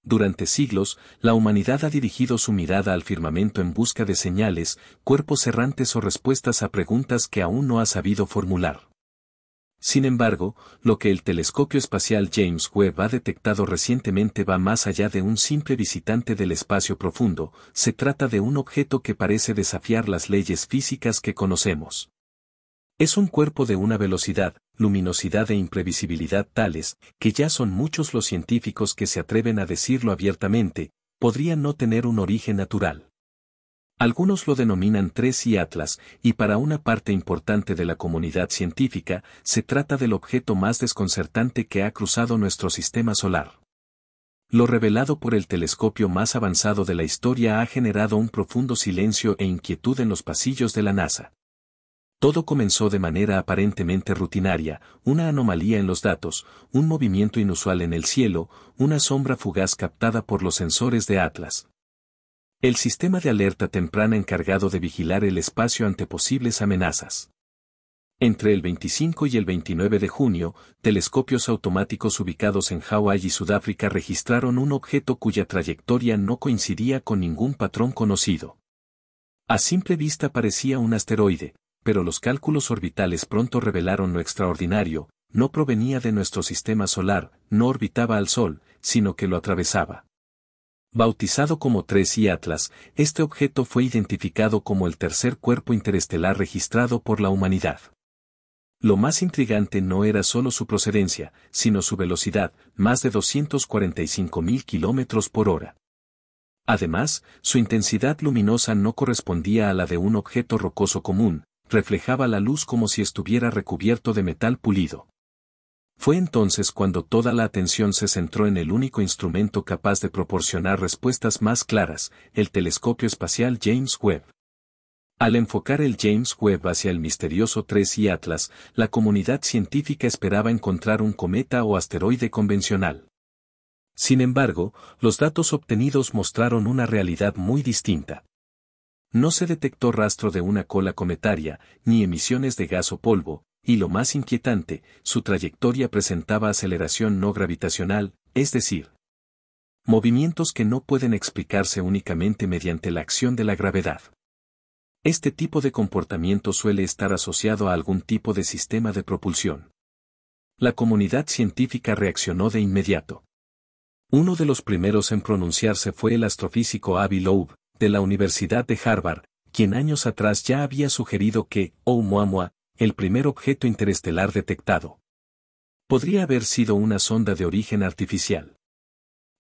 Durante siglos, la humanidad ha dirigido su mirada al firmamento en busca de señales, cuerpos errantes o respuestas a preguntas que aún no ha sabido formular. Sin embargo, lo que el telescopio espacial James Webb ha detectado recientemente va más allá de un simple visitante del espacio profundo, se trata de un objeto que parece desafiar las leyes físicas que conocemos. Es un cuerpo de una velocidad, luminosidad e imprevisibilidad tales, que ya son muchos los científicos que se atreven a decirlo abiertamente, podrían no tener un origen natural. Algunos lo denominan 3I Atlas, y para una parte importante de la comunidad científica, se trata del objeto más desconcertante que ha cruzado nuestro sistema solar. Lo revelado por el telescopio más avanzado de la historia ha generado un profundo silencio e inquietud en los pasillos de la NASA. Todo comenzó de manera aparentemente rutinaria, una anomalía en los datos, un movimiento inusual en el cielo, una sombra fugaz captada por los sensores de Atlas. El sistema de alerta temprana encargado de vigilar el espacio ante posibles amenazas. Entre el 25 y el 29 de junio, telescopios automáticos ubicados en Hawái y Sudáfrica registraron un objeto cuya trayectoria no coincidía con ningún patrón conocido. A simple vista parecía un asteroide, pero los cálculos orbitales pronto revelaron lo extraordinario, no provenía de nuestro sistema solar, no orbitaba al Sol, sino que lo atravesaba. Bautizado como 3I Atlas, este objeto fue identificado como el tercer cuerpo interestelar registrado por la humanidad. Lo más intrigante no era solo su procedencia, sino su velocidad, más de 245.000 kilómetros por hora. Además, su intensidad luminosa no correspondía a la de un objeto rocoso común, reflejaba la luz como si estuviera recubierto de metal pulido. Fue entonces cuando toda la atención se centró en el único instrumento capaz de proporcionar respuestas más claras, el telescopio espacial James Webb. Al enfocar el James Webb hacia el misterioso 3I Atlas, la comunidad científica esperaba encontrar un cometa o asteroide convencional. Sin embargo, los datos obtenidos mostraron una realidad muy distinta. No se detectó rastro de una cola cometaria, ni emisiones de gas o polvo, y lo más inquietante, su trayectoria presentaba aceleración no gravitacional, es decir, movimientos que no pueden explicarse únicamente mediante la acción de la gravedad. Este tipo de comportamiento suele estar asociado a algún tipo de sistema de propulsión. La comunidad científica reaccionó de inmediato. Uno de los primeros en pronunciarse fue el astrofísico Avi Loeb, de la Universidad de Harvard, quien años atrás ya había sugerido que Oumuamua, el primer objeto interestelar detectado, podría haber sido una sonda de origen artificial.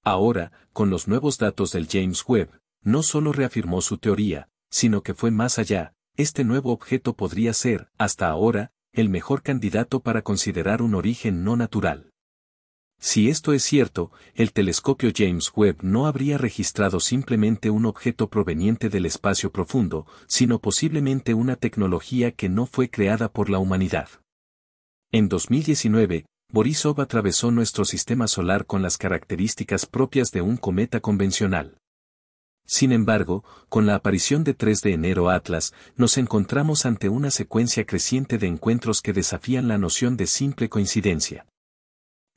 Ahora, con los nuevos datos del James Webb, no solo reafirmó su teoría, sino que fue más allá, este nuevo objeto podría ser, hasta ahora, el mejor candidato para considerar un origen no natural. Si esto es cierto, el telescopio James Webb no habría registrado simplemente un objeto proveniente del espacio profundo, sino posiblemente una tecnología que no fue creada por la humanidad. En 2019, Borisov atravesó nuestro sistema solar con las características propias de un cometa convencional. Sin embargo, con la aparición de 3 de enero Atlas, nos encontramos ante una secuencia creciente de encuentros que desafían la noción de simple coincidencia.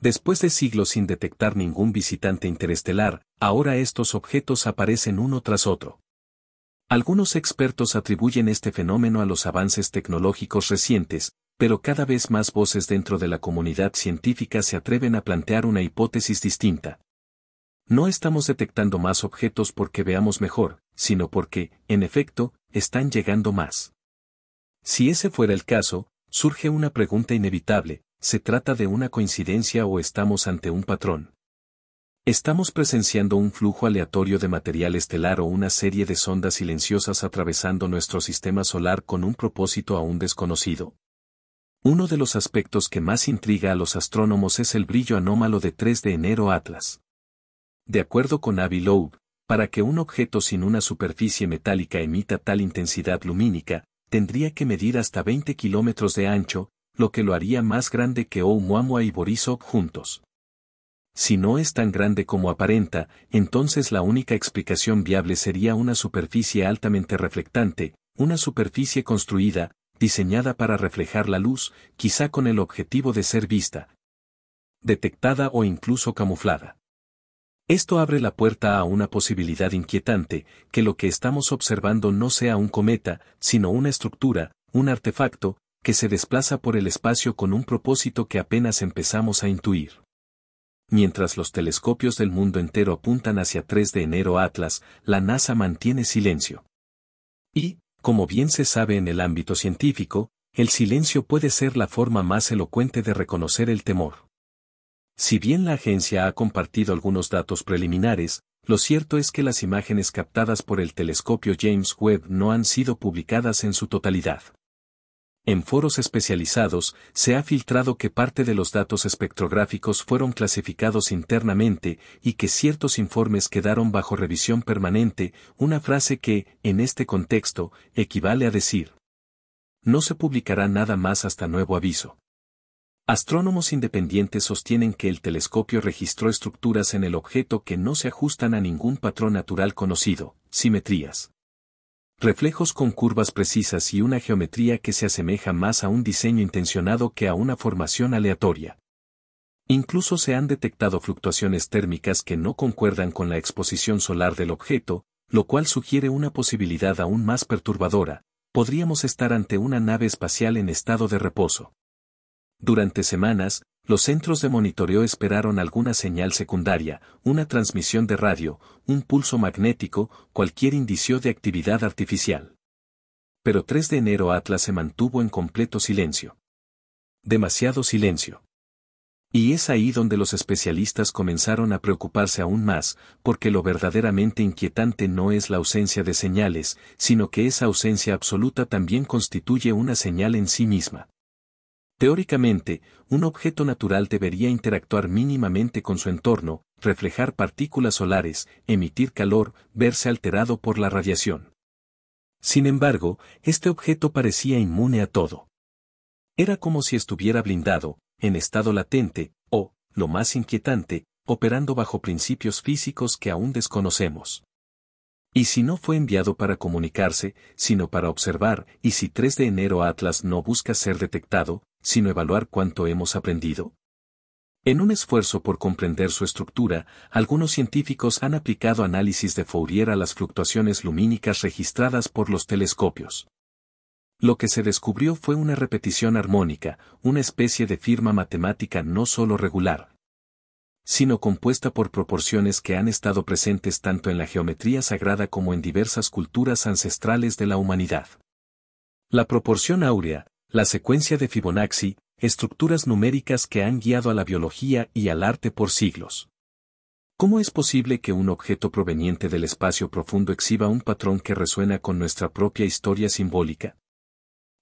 Después de siglos sin detectar ningún visitante interestelar, ahora estos objetos aparecen uno tras otro. Algunos expertos atribuyen este fenómeno a los avances tecnológicos recientes, pero cada vez más voces dentro de la comunidad científica se atreven a plantear una hipótesis distinta. No estamos detectando más objetos porque veamos mejor, sino porque, en efecto, están llegando más. Si ese fuera el caso, surge una pregunta inevitable. ¿Se trata de una coincidencia o estamos ante un patrón? ¿Estamos presenciando un flujo aleatorio de material estelar o una serie de sondas silenciosas atravesando nuestro sistema solar con un propósito aún desconocido? Uno de los aspectos que más intriga a los astrónomos es el brillo anómalo de 3 de enero Atlas. De acuerdo con Avi Loeb, para que un objeto sin una superficie metálica emita tal intensidad lumínica, tendría que medir hasta 20 kilómetros de ancho, lo que lo haría más grande que Oumuamua y Borisov juntos. Si no es tan grande como aparenta, entonces la única explicación viable sería una superficie altamente reflectante, una superficie construida, diseñada para reflejar la luz, quizá con el objetivo de ser vista, detectada o incluso camuflada. Esto abre la puerta a una posibilidad inquietante, que lo que estamos observando no sea un cometa, sino una estructura, un artefacto, que se desplaza por el espacio con un propósito que apenas empezamos a intuir. Mientras los telescopios del mundo entero apuntan hacia 3 de enero Atlas, la NASA mantiene silencio. Y, como bien se sabe en el ámbito científico, el silencio puede ser la forma más elocuente de reconocer el temor. Si bien la agencia ha compartido algunos datos preliminares, lo cierto es que las imágenes captadas por el telescopio James Webb no han sido publicadas en su totalidad. En foros especializados, se ha filtrado que parte de los datos espectrográficos fueron clasificados internamente y que ciertos informes quedaron bajo revisión permanente, una frase que, en este contexto, equivale a decir: no se publicará nada más hasta nuevo aviso. Astrónomos independientes sostienen que el telescopio registró estructuras en el objeto que no se ajustan a ningún patrón natural conocido, simetrías, reflejos con curvas precisas y una geometría que se asemeja más a un diseño intencionado que a una formación aleatoria. Incluso se han detectado fluctuaciones térmicas que no concuerdan con la exposición solar del objeto, lo cual sugiere una posibilidad aún más perturbadora: podríamos estar ante una nave espacial en estado de reposo. Durante semanas, los centros de monitoreo esperaron alguna señal secundaria, una transmisión de radio, un pulso magnético, cualquier indicio de actividad artificial. Pero 3 de enero Atlas se mantuvo en completo silencio. Demasiado silencio. Y es ahí donde los especialistas comenzaron a preocuparse aún más, porque lo verdaderamente inquietante no es la ausencia de señales, sino que esa ausencia absoluta también constituye una señal en sí misma. Teóricamente, un objeto natural debería interactuar mínimamente con su entorno, reflejar partículas solares, emitir calor, verse alterado por la radiación. Sin embargo, este objeto parecía inmune a todo. Era como si estuviera blindado, en estado latente, o, lo más inquietante, operando bajo principios físicos que aún desconocemos. Y si no fue enviado para comunicarse, sino para observar, y si 3 de enero Atlas no busca ser detectado, sino evaluar cuánto hemos aprendido. En un esfuerzo por comprender su estructura, algunos científicos han aplicado análisis de Fourier a las fluctuaciones lumínicas registradas por los telescopios. Lo que se descubrió fue una repetición armónica, una especie de firma matemática no solo regular, sino compuesta por proporciones que han estado presentes tanto en la geometría sagrada como en diversas culturas ancestrales de la humanidad. La proporción áurea, la secuencia de Fibonacci, estructuras numéricas que han guiado a la biología y al arte por siglos. ¿Cómo es posible que un objeto proveniente del espacio profundo exhiba un patrón que resuena con nuestra propia historia simbólica?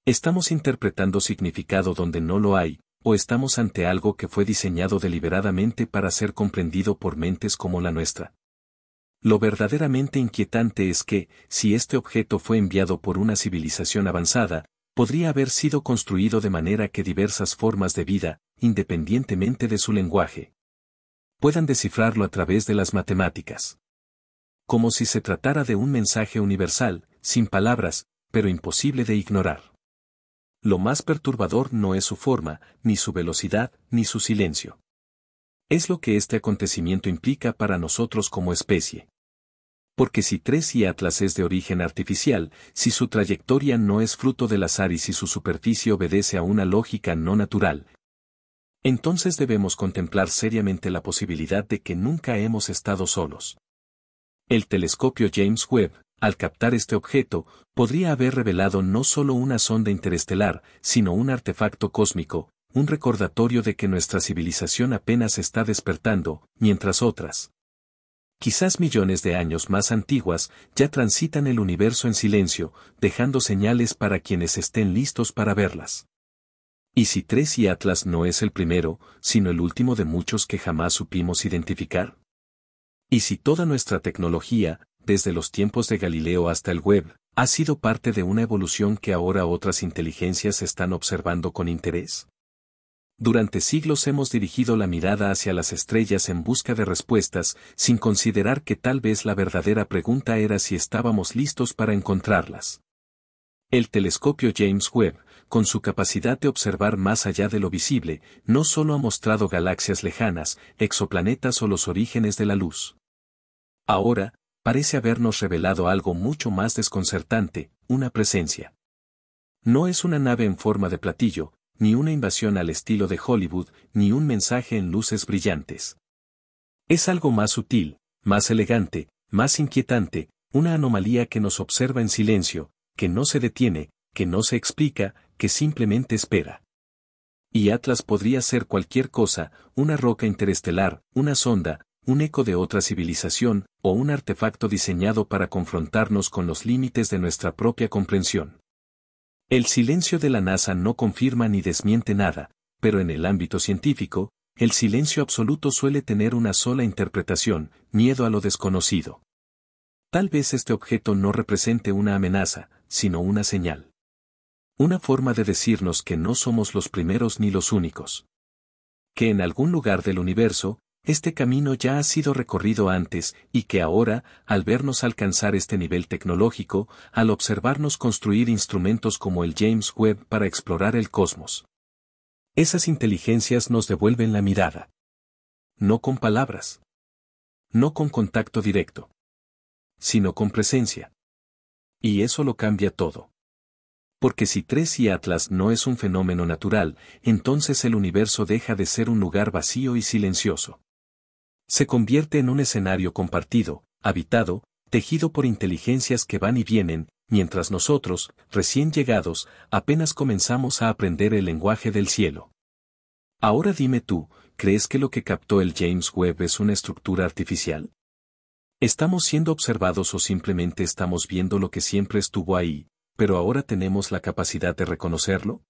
¿Estamos interpretando significado donde no lo hay, o estamos ante algo que fue diseñado deliberadamente para ser comprendido por mentes como la nuestra? Lo verdaderamente inquietante es que, si este objeto fue enviado por una civilización avanzada, podría haber sido construido de manera que diversas formas de vida, independientemente de su lenguaje, puedan descifrarlo a través de las matemáticas. Como si se tratara de un mensaje universal, sin palabras, pero imposible de ignorar. Lo más perturbador no es su forma, ni su velocidad, ni su silencio. Es lo que este acontecimiento implica para nosotros como especie. Porque si 3 y Atlas es de origen artificial, si su trayectoria no es fruto del azar y si su superficie obedece a una lógica no natural, entonces debemos contemplar seriamente la posibilidad de que nunca hemos estado solos. El telescopio James Webb, al captar este objeto, podría haber revelado no solo una sonda interestelar, sino un artefacto cósmico, un recordatorio de que nuestra civilización apenas está despertando, mientras otras, quizás millones de años más antiguas, ya transitan el universo en silencio, dejando señales para quienes estén listos para verlas. ¿Y si 3 y Atlas no es el primero, sino el último de muchos que jamás supimos identificar? ¿Y si toda nuestra tecnología, desde los tiempos de Galileo hasta el web, ha sido parte de una evolución que ahora otras inteligencias están observando con interés? Durante siglos hemos dirigido la mirada hacia las estrellas en busca de respuestas, sin considerar que tal vez la verdadera pregunta era si estábamos listos para encontrarlas. El telescopio James Webb, con su capacidad de observar más allá de lo visible, no solo ha mostrado galaxias lejanas, exoplanetas o los orígenes de la luz. Ahora, parece habernos revelado algo mucho más desconcertante, una presencia. No es una nave en forma de platillo, ni una invasión al estilo de Hollywood, ni un mensaje en luces brillantes. Es algo más sutil, más elegante, más inquietante, una anomalía que nos observa en silencio, que no se detiene, que no se explica, que simplemente espera. Y Atlas podría ser cualquier cosa, una roca interestelar, una sonda, un eco de otra civilización, o un artefacto diseñado para confrontarnos con los límites de nuestra propia comprensión. El silencio de la NASA no confirma ni desmiente nada, pero en el ámbito científico, el silencio absoluto suele tener una sola interpretación: miedo a lo desconocido. Tal vez este objeto no represente una amenaza, sino una señal. Una forma de decirnos que no somos los primeros ni los únicos. Que en algún lugar del universo, este camino ya ha sido recorrido antes, y que ahora, al vernos alcanzar este nivel tecnológico, al observarnos construir instrumentos como el James Webb para explorar el cosmos, esas inteligencias nos devuelven la mirada. No con palabras. No con contacto directo. Sino con presencia. Y eso lo cambia todo. Porque si 3 y Atlas no es un fenómeno natural, entonces el universo deja de ser un lugar vacío y silencioso. Se convierte en un escenario compartido, habitado, tejido por inteligencias que van y vienen, mientras nosotros, recién llegados, apenas comenzamos a aprender el lenguaje del cielo. Ahora dime tú, ¿crees que lo que captó el James Webb es una estructura artificial? ¿Estamos siendo observados o simplemente estamos viendo lo que siempre estuvo ahí, pero ahora tenemos la capacidad de reconocerlo?